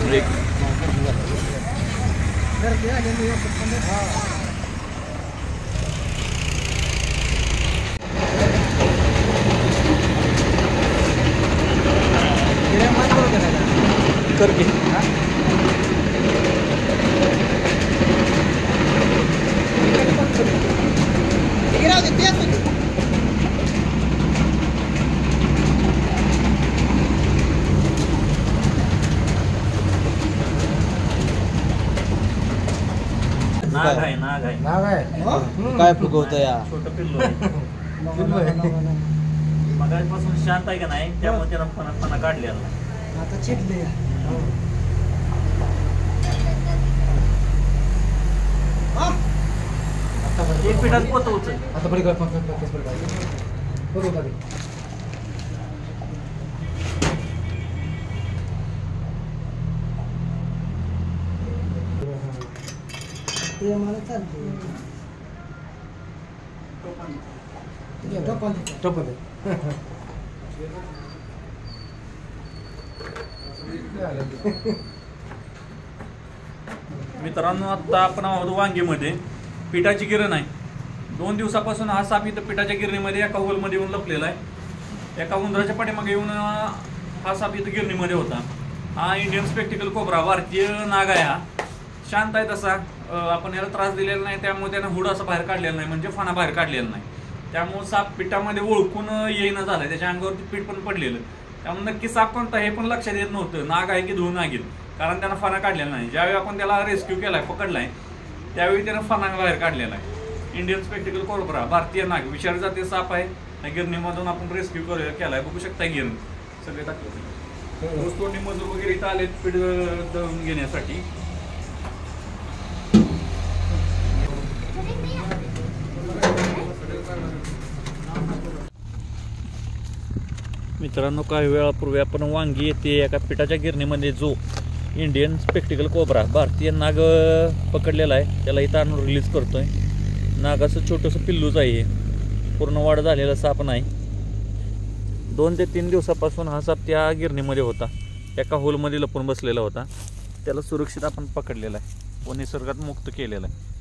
break कर की नाग आहे काय फुगवत या छोटं पिल्लू मगापासून शांत आहे का नाही त्यामुळे त्याला पणा काढलेला आता चिडले एक पिठात पोत उचल आता बडी ते मला चालते टोपन मित्रांनो आता आपण आहोत वांगीमध्ये पिठाची गिरण आहे 2 दिवसापासून हा साप इथं पिठाच्या गिरणीमध्ये एका होलमध्ये येऊन लपलेला आहे एका उंदराच्या पाठीमागे येऊन हा साप इथं गिरणीमध्ये होता हा इंडियन स्पेक्टिकल कोब्रा भारतीय नाग आहे हा शांत आहे तसा आपण याला त्रास दिलेला नाही त्यामुळे त्यानं हुड असं बाहेर काढलेलं नाही म्हणजे फणा बाहेर काढलेला नाही त्यामुळे साप पिठामध्ये ओळखून येईना झालं त्याच्या अंगावरती पीठ पण पडलेलं त्यामुळे नक्की साप कोणता हे पण लक्षात येत नव्हतं नाग आहे की धुवून नागील कारण त्यानं फणा काढलेला नाही ज्यावेळी आपण त्याला रेस्क्यू केलाय पकडलाय त्यावेळी त्यानं फणा बाहेर काढलेला आहे इंडियन स्पेक्टिकल कोब्रा भारतीय नाग विषारी जातीय साप आहे त्या गिरणीमधून आपण रेस्क्यू केलाय बघू शकता गिरण सगळे टाकले ऊसतोडणी मजूर वगैरे इथं आले पीठ दळून घेण्यासाठी मित्रांनो काही वेळापूर्वी आपण वांगी येते एका पिठाच्या गिरणीमध्ये जो इंडियन स्पेक्टिकल कोब्रा भारतीय नाग पकडलेला आहे त्याला इथं आणून रिलीज करतोय नागाचं छोटंसं पिल्लूच आहे हे पूर्ण वाढ झालेला साप नाही 2 ते 3 दिवसापासून हा साप त्या गिरणीमध्ये होता एका होलमध्ये लपून बसलेला होता त्याला सुरक्षित आपण पकडलेला आहे व निसर्गात मुक्त केलेला आहे